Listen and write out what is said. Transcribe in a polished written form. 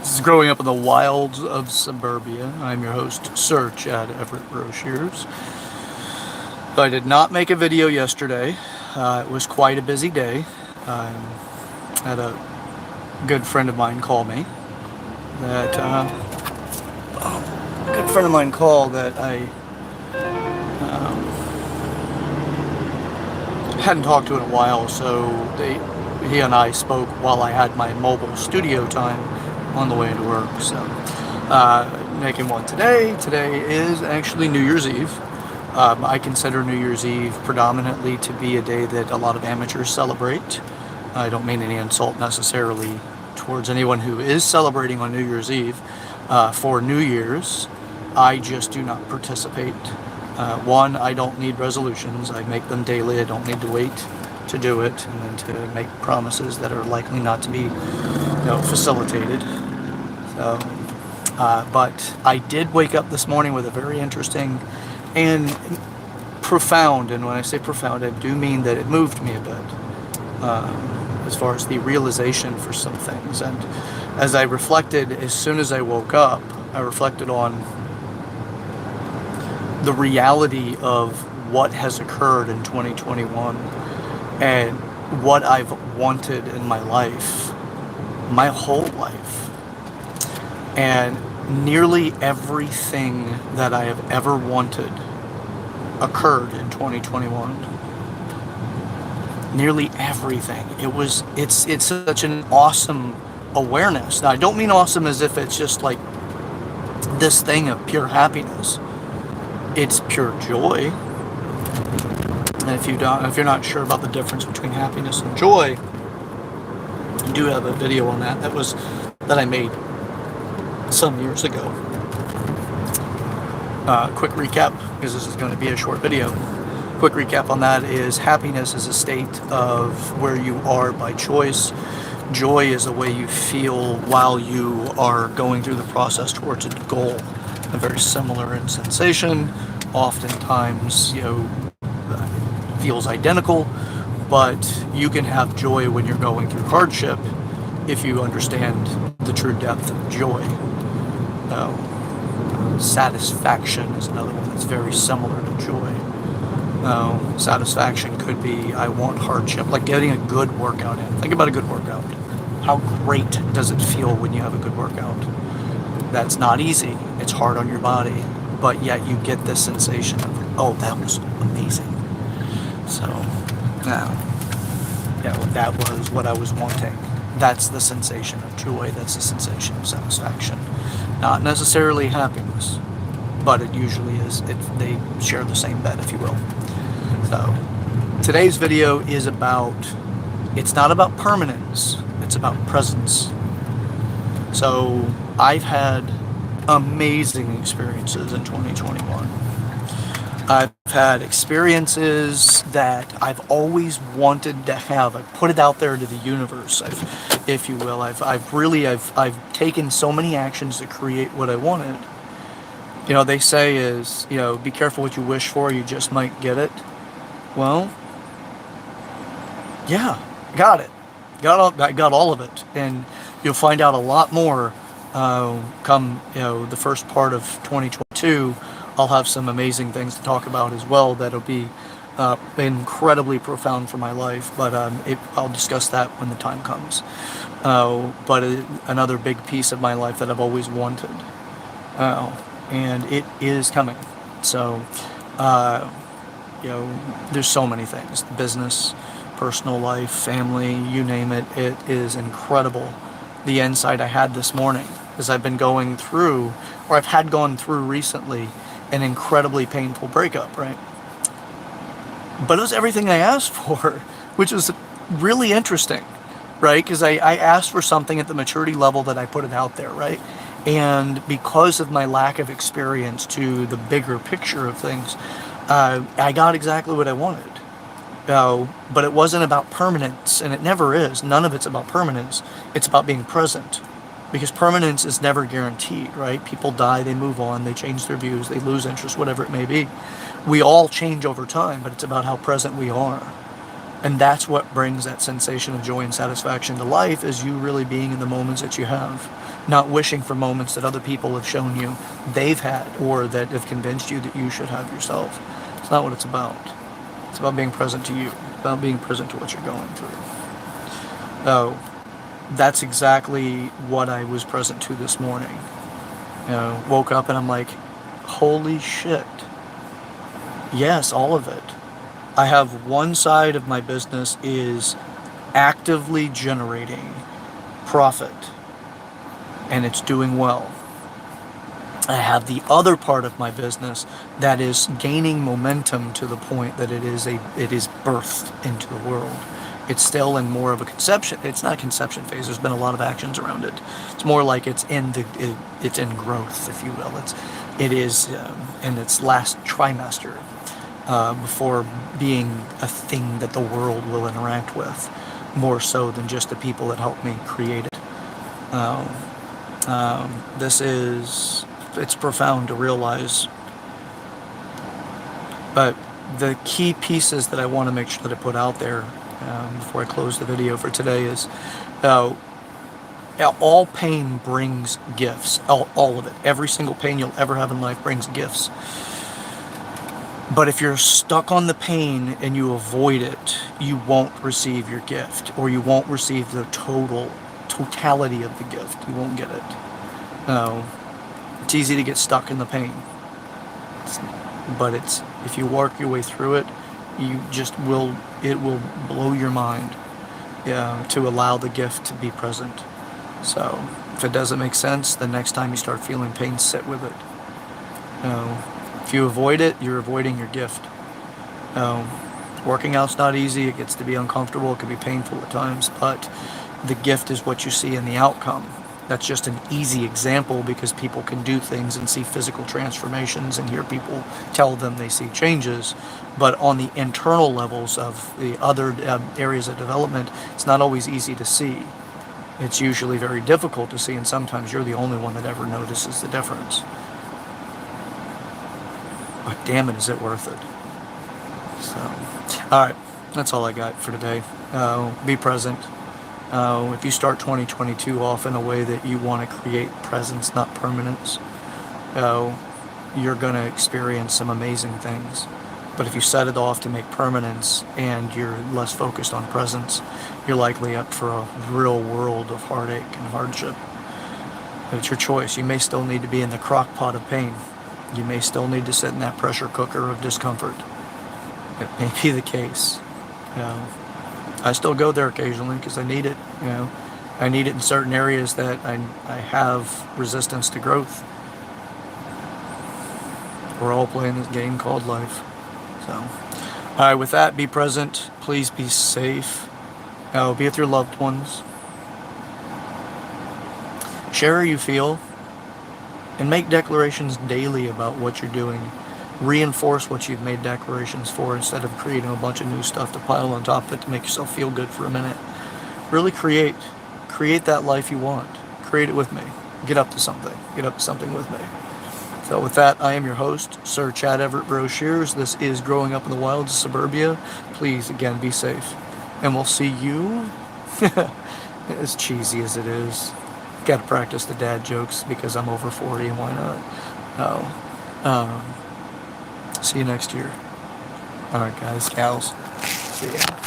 This is Growing Up in the Wilds of Suburbia. I'm your host, Sir Chad Everett Broshears. I did not make a video yesterday. It was quite a busy day. I had a good friend of mine call me. A good friend of mine called that I hadn't talked to in a while, so he and I spoke while I had my mobile studio time on the way to work. So making one today. Today is actually New Year's Eve. I consider New Year's Eve predominantly to be a day that a lot of amateurs celebrate. I don't mean any insult necessarily towards anyone who is celebrating on New Year's Eve. For New Year's, I just do not participate. One, I don't need resolutions. I make them daily. I don't need to wait to do it and then to make promises that are likely not to be, facilitated. So, but I did wake up this morning with a very interesting and profound, and when I say profound, I do mean that it moved me a bit, as far as the realization for some things. And as I reflected, as soon as I woke up, I reflected on the reality of what has occurred in 2021 and what I've wanted in my life, my whole life. And nearly everything that I have ever wanted occurred in 2021. Nearly everything. It's such an awesome awareness. Now, I don't mean awesome as if it's just like this thing of pure happiness. It's pure joy. And if you're not sure about the difference between happiness and joy, I do have a video on that I made some years ago. Quick recap, because this is going to be a short video. Quick recap on that is happiness is a state of where you are by choice. Joy is the way you feel while you are going through the process towards a goal. And very similar in sensation. Oftentimes, feels identical, but you can have joy when you're going through hardship if you understand the true depth of joy. Satisfaction is another one that's very similar to joy. Satisfaction could be, I want hardship, like getting a good workout in. Think about a good workout. How great does it feel when you have a good workout? That's not easy. It's hard on your body, but yet you get this sensation of, oh, that was amazing. So, that was what I was wanting. That's the sensation of joy. That's the sensation of satisfaction. Not necessarily happiness, but it usually is. They share the same bed, if you will. So, today's video is it's not about permanence, it's about presence. So, I've had amazing experiences in 2021. I've had experiences that I've always wanted to have. I put it out there to the universe, if you will. I've taken so many actions to create what I wanted. They say is, be careful what you wish for, you just might get it. Well, yeah, got it. I got all of it. And you'll find out a lot more come, the first part of 2022. I'll have some amazing things to talk about as well that'll be incredibly profound for my life, but I'll discuss that when the time comes. But another big piece of my life that I've always wanted, and it is coming. So, there's so many things: business, personal life, family, you name it. It is incredible. The insight I had this morning, as I've been going through, or I've had gone through recently, an incredibly painful breakup, right? But it was everything I asked for, which was really interesting, right? Because I asked for something at the maturity level that I put it out there, right? And because of my lack of experience to the bigger picture of things, I got exactly what I wanted. But it wasn't about permanence, and it never is. None of it's about permanence. It's about being present. Because permanence is never guaranteed, right? People die, they move on, they change their views, they lose interest, whatever it may be. We all change over time, but it's about how present we are. And that's what brings that sensation of joy and satisfaction to life, is you really being in the moments that you have. Not wishing for moments that other people have shown you they've had, or that have convinced you that you should have yourself. It's not what it's about. It's about being present to you. It's about being present to what you're going through. Oh, that's exactly what I was present to this morning. Woke up and I'm like, holy shit. Yes, all of it. I have one side of my business is actively generating profit, and it's doing well. I have the other part of my business that is gaining momentum to the point that it is birthed into the world. It's still in more of a conception. It's not a conception phase. There's been a lot of actions around it. It's more like it's in growth, if you will. It is in its last trimester before being a thing that the world will interact with, more so than just the people that helped me create it. It's profound to realize, but the key pieces that I want to make sure that I put out there before I close the video for today is all pain brings gifts. All of it. Every single pain you'll ever have in life brings gifts. But if you're stuck on the pain and you avoid it, you won't receive your gift, or you won't receive the totality of the gift. You won't get it. It's easy to get stuck in the pain, but if you work your way through it, it will blow your mind, to allow the gift to be present. So if it doesn't make sense, the next time you start feeling pain, sit with it. If you avoid it, you're avoiding your gift. Working out's not easy. It gets to be uncomfortable. It can be painful at times, but the gift is what you see in the outcome. That's just an easy example, because people can do things and see physical transformations and hear people tell them they see changes. But on the internal levels of the other areas of development, it's not always easy to see. It's usually very difficult to see, and sometimes you're the only one that ever notices the difference. But damn it, is it worth it? So, alright, that's all I got for today. Be present. If you start 2022 off in a way that you want to create presence, not permanence, you're going to experience some amazing things. But if you set it off to make permanence and you're less focused on presence, you're likely up for a real world of heartache and hardship. But it's your choice. You may still need to be in the crock pot of pain. You may still need to sit in that pressure cooker of discomfort. It may be the case. I still go there occasionally because I need it. I need it in certain areas that I have resistance to growth. We're all playing this game called life. So, all right, with that, be present. Please be safe. Be with your loved ones. Share how you feel, and make declarations daily about what you're doing. Reinforce what you've made declarations for, instead of creating a bunch of new stuff to pile on top of it to make yourself feel good for a minute. Really create that life you want. Create it with me. Get up to something. Get up to something with me. So with that, I am your host, Sir Chad Everett Broshears. This is Growing Up in the Wilds of Suburbia. Please, again, be safe. And we'll see you, as cheesy as it is. Got to practice the dad jokes because I'm over 40, and why not? See you next year. Alright, guys, gals. See ya.